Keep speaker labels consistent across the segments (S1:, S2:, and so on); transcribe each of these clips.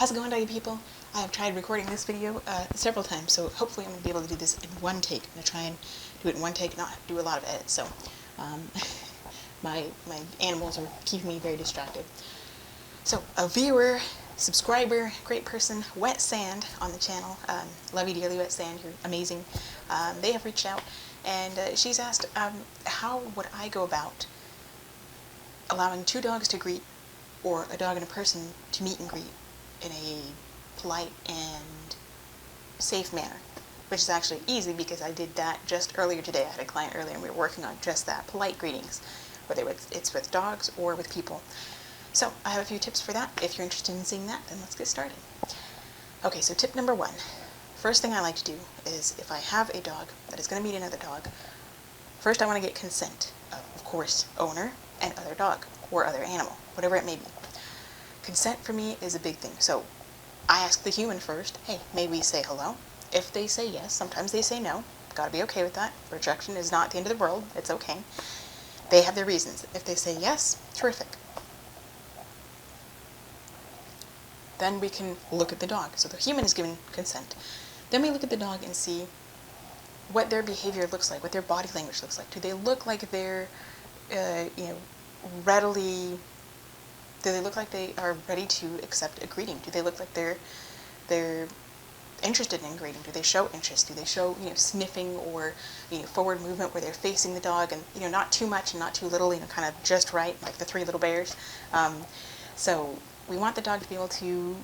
S1: How's it going, doggy people? I have tried recording this video several times, so hopefully I'm going to be able to do this in one take. I'm going to try and do it in one take, not do a lot of edits, so my animals are keeping me very distracted. So, a viewer, subscriber, great person, Wet Sand on the channel, love you dearly, Wet Sand, you're amazing. They have reached out, and she's asked, how would I go about allowing two dogs to greet, or a dog and a person to meet and greet in a polite and safe manner, which is actually easy because I did that just earlier today. I had a client earlier and we were working on just that, polite greetings, whether it's with dogs or with people. So I have a few tips for that. If you're interested in seeing that, then let's get started. Okay, so tip number one. First thing I like to do is if I have a dog that is going to meet another dog, first I want to get consent of course, owner and other dog or other animal, whatever it may be. Consent for me is a big thing. So I ask the human first, hey, may we say hello? If they say yes, sometimes they say no. Gotta be okay with that. Rejection is not the end of the world. It's okay. They have their reasons. If they say yes, terrific. Then we can look at the dog. So the human is given consent. Then we look at the dog and see what their behavior looks like, what their body language looks like. Do they look like they're, readily... Do they look like they are ready to accept a greeting? Do they look like they're interested in greeting? Do they show interest? Do they show, sniffing or, forward movement where they're facing the dog and, not too much and not too little, kind of just right, like the three little bears. So we want the dog to be able to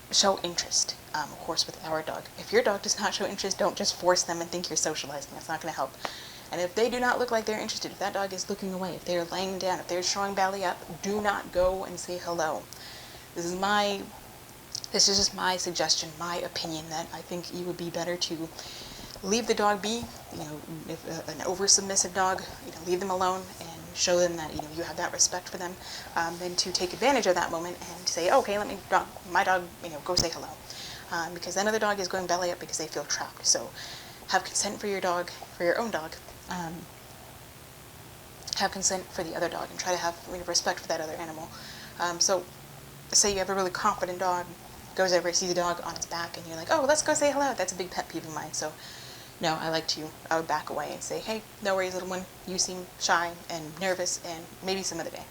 S1: show interest, of course, with our dog. If your dog does not show interest, don't just force them and think you're socializing. That's not going to help. And if they do not look like they're interested, if that dog is looking away, if they're laying down, if they're showing belly up, do not go and say hello. This is just my suggestion, my opinion, that I think you would be better to leave the dog be. If an over-submissive dog, leave them alone and show them that, you have that respect for them, than to take advantage of that moment and say, okay, let my dog, go say hello. Because then other dog is going belly up because they feel trapped. So have consent for your dog, for your own dog. Have consent for the other dog and try to have respect for that other animal. So say you have a really confident dog, goes over, sees a dog on its back, and you're like, oh, let's go say hello. That's a big pet peeve of mine. So no, I would back away and say, hey, no worries, little one. You seem shy and nervous, and maybe some other day.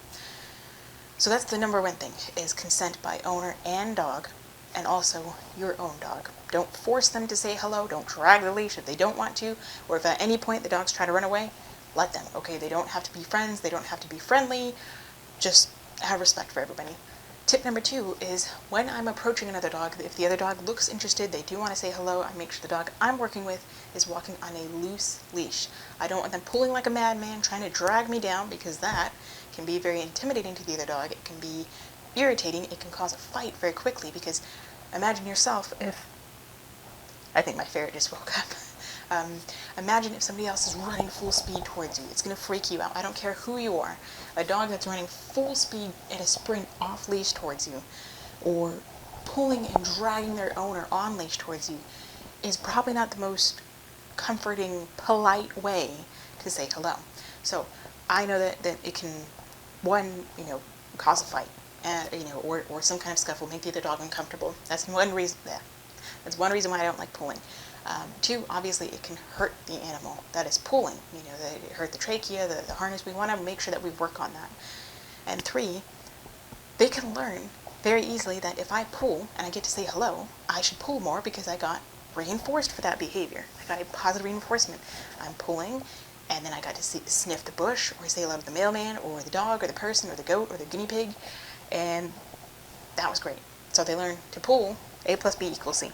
S1: So that's the number one thing, is consent by owner and dog, and also your own dog. Don't force them to say hello. Don't drag the leash if they don't want to, or if at any point the dogs try to run away, let them. Okay, they don't have to be friends. They don't have to be friendly. Just have respect for everybody. Tip number two is when I'm approaching another dog, if the other dog looks interested, they do want to say hello, I make sure the dog I'm working with is walking on a loose leash. I don't want them pulling like a madman, trying to drag me down, because that can be very intimidating to the other dog. It can be irritating. It can cause a fight very quickly, because imagine yourself if... I think my ferret just woke up. Imagine if somebody else is running full speed towards you. It's going to freak you out. I don't care who you are. A dog that's running full speed at a sprint off leash towards you, or pulling and dragging their owner on leash towards you, is probably not the most comforting, polite way to say hello. So I know that it can, one, cause a fight, or some kind of scuffle, make the other dog uncomfortable. That's one reason why I don't like pulling. Two, obviously it can hurt the animal that is pulling. It hurt the trachea, the harness. We want to make sure that we work on that. And three, they can learn very easily that if I pull and I get to say hello, I should pull more because I got reinforced for that behavior. I got a positive reinforcement. I'm pulling, and then I got to sniff the bush, or say hello to the mailman, or the dog, or the person, or the goat, or the guinea pig, and that was great. So they learn to pull. A plus B equals C.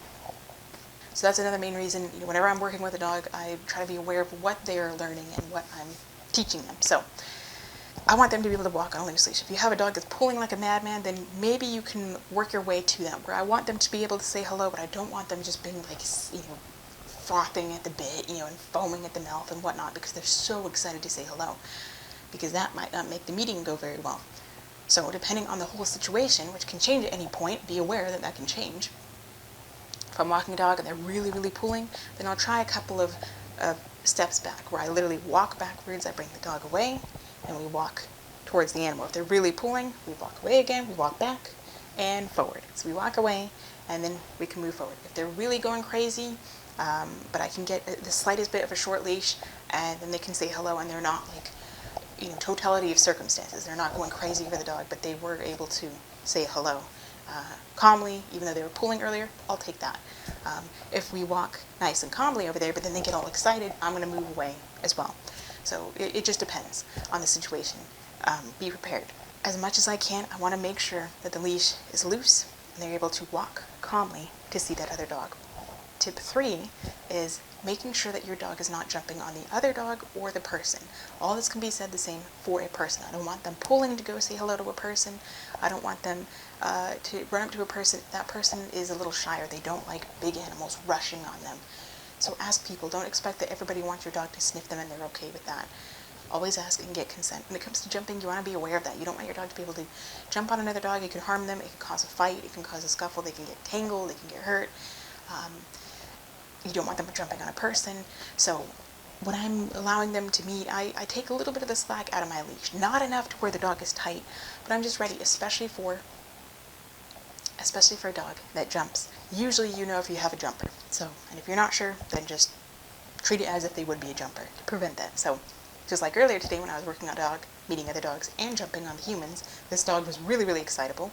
S1: So that's another main reason, whenever I'm working with a dog, I try to be aware of what they are learning and what I'm teaching them. So I want them to be able to walk on a loose leash. If you have a dog that's pulling like a madman, then maybe you can work your way to that, where I want them to be able to say hello, but I don't want them just being like, frothing at the bit, and foaming at the mouth and whatnot, because they're so excited to say hello, because that might not make the meeting go very well. So depending on the whole situation, which can change at any point, be aware that that can change. If I'm walking a dog and they're really, really pulling, then I'll try a couple of steps back, where I literally walk backwards, I bring the dog away, and we walk towards the animal. If they're really pulling, we walk away again, we walk back, and forward. So we walk away, and then we can move forward. If they're really going crazy, but I can get the slightest bit of a short leash, and then they can say hello, and they're not like, totality of circumstances. They're not going crazy over the dog, but they were able to say hello calmly, even though they were pulling earlier. I'll take that. If we walk nice and calmly over there, but then they get all excited, I'm going to move away as well. So it just depends on the situation. Be prepared. As much as I can, I want to make sure that the leash is loose and they're able to walk calmly to see that other dog. Tip 3 is making sure that your dog is not jumping on the other dog or the person. All this can be said the same for a person. I don't want them pulling to go say hello to a person. I don't want them to run up to a person. That person is a little shy, or they don't like big animals rushing on them. So ask people. Don't expect that everybody wants your dog to sniff them and they're okay with that. Always ask and get consent. When it comes to jumping, you want to be aware of that. You don't want your dog to be able to jump on another dog. It can harm them. It can cause a fight. It can cause a scuffle. They can get tangled. They can get hurt. You don't want them jumping on a person. So when I'm allowing them to meet, I take a little bit of the slack out of my leash. Not enough to where the dog is tight, but I'm just ready, especially for a dog that jumps. Usually you know if you have a jumper. So, and if you're not sure, then just treat it as if they would be a jumper to prevent that. So, just like earlier today when I was working on a dog, meeting other dogs, and jumping on the humans, this dog was really, really excitable.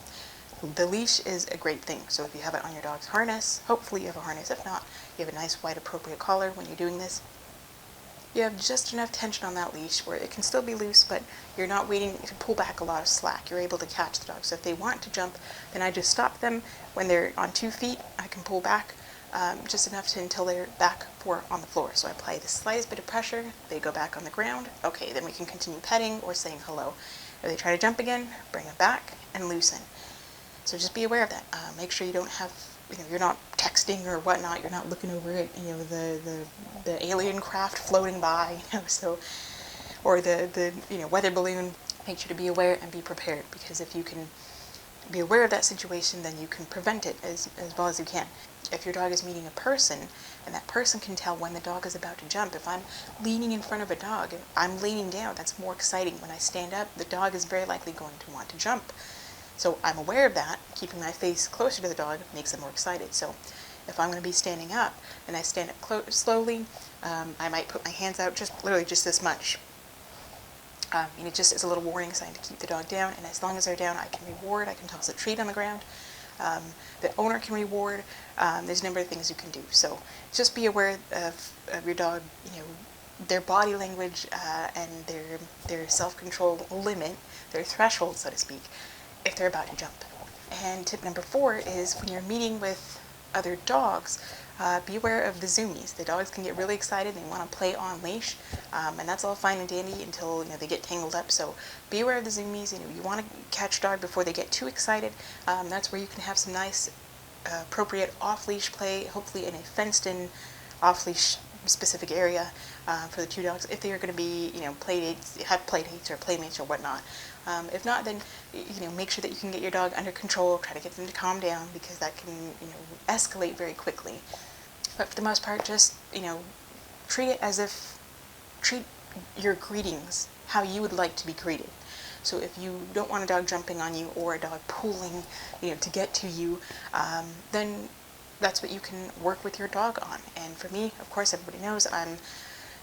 S1: The leash is a great thing. So if you have it on your dog's harness, hopefully you have a harness. If not, you have a nice wide appropriate collar when you're doing this. You have just enough tension on that leash where it can still be loose, but you're not waiting to pull back a lot of slack. You're able to catch the dog. So if they want to jump, then I just stop them. When they're on 2 feet, I can pull back just enough until they're back on the floor. So I apply the slightest bit of pressure. They go back on the ground. Okay, then we can continue petting or saying hello. If they try to jump again, bring them back and loosen. So just be aware of that. Make sure you don't have, you're not texting or whatnot. You're not looking over at, the alien craft floating by, so, or the weather balloon. Make sure to be aware and be prepared, because if you can be aware of that situation, then you can prevent it as well as you can. If your dog is meeting a person, and that person can tell when the dog is about to jump, if I'm leaning in front of a dog and I'm leaning down, that's more exciting. When I stand up, the dog is very likely going to want to jump. So I'm aware of that. Keeping my face closer to the dog makes them more excited. So if I'm going to be standing up and I stand up slowly, I might put my hands out literally just this much. It just is a little warning sign to keep the dog down. And as long as they're down, I can reward. I can toss a treat on the ground. The owner can reward. There's a number of things you can do. So just be aware of your dog, their body language and their self-control limit, their threshold, so to speak, if they're about to jump. And tip number 4 is when you're meeting with other dogs, be aware of the zoomies. The dogs can get really excited and they want to play on leash, and that's all fine and dandy until they get tangled up. So be aware of the zoomies. You want to catch a dog before they get too excited. That's where you can have some nice, appropriate off-leash play, hopefully in a fenced-in off-leash specific area for the 2 dogs. If they are going to be, play dates, have play dates or playmates or whatnot. If not, then make sure that you can get your dog under control. Try to get them to calm down, because that can escalate very quickly. But for the most part, just treat your greetings how you would like to be greeted. So if you don't want a dog jumping on you or a dog pulling to get to you, then that's what you can work with your dog on. And for me, of course, everybody knows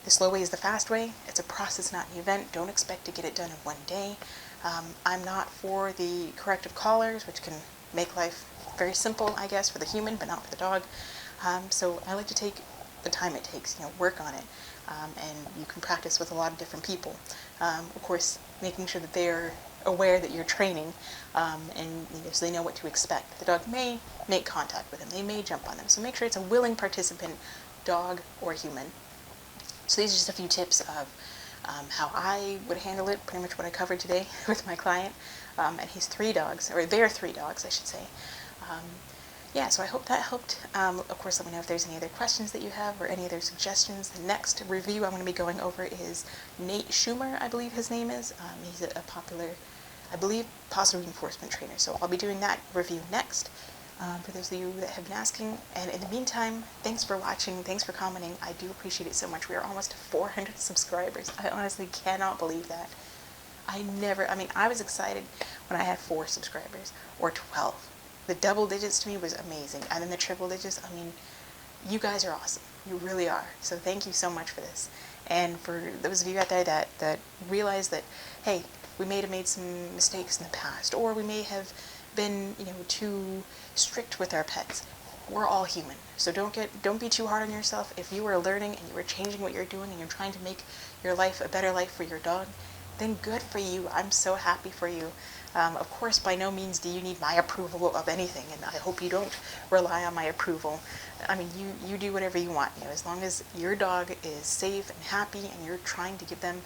S1: the slow way is the fast way. It's a process, not an event. Don't expect to get it done in one day. I'm not for the corrective collars, which can make life very simple, I guess, for the human, but not for the dog. So I like to take the time it takes, work on it. And you can practice with a lot of different people. Of course, making sure that they're aware that you're training, and so they know what to expect. The dog may make contact with them. They may jump on them. So make sure it's a willing participant, dog or human. So these are just a few tips of how I would handle it, pretty much what I covered today with my client and his 3 dogs, or their 3 dogs, I should say. So I hope that helped. Of course, let me know if there's any other questions that you have or any other suggestions. The next review I'm going to be going over is Nate Schumer, I believe his name is. He's a popular, I believe, positive reinforcement trainer. So I'll be doing that review next. For those of you that have been asking. And in the meantime, thanks for watching, thanks for commenting. I do appreciate it so much. We are almost 400 subscribers. I honestly cannot believe that. I was excited when I had 4 subscribers or 12. The double digits to me was amazing. And then the triple digits, I mean, you guys are awesome. You really are. So thank you so much for this. And for those of you out there that realize that, hey, we may have made some mistakes in the past, or we may have been, too strict with our pets. We're all human. So don't be too hard on yourself. If you are learning and you are changing what you're doing and you're trying to make your life a better life for your dog, then good for you. I'm so happy for you. Of course, by no means do you need my approval of anything, and I hope you don't rely on my approval. I mean, you do whatever you want. As long as your dog is safe and happy and you're trying to give them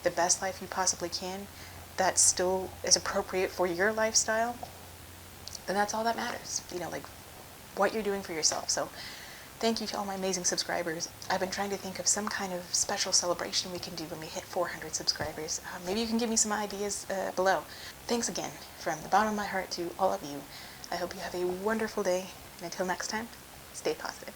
S1: the best life you possibly can, that still is appropriate for your lifestyle, then that's all that matters. Like what you're doing for yourself. So thank you to all my amazing subscribers. I've been trying to think of some kind of special celebration we can do when we hit 400 subscribers. Maybe you can give me some ideas below. Thanks again from the bottom of my heart to all of you. I hope you have a wonderful day, and until next time, stay positive.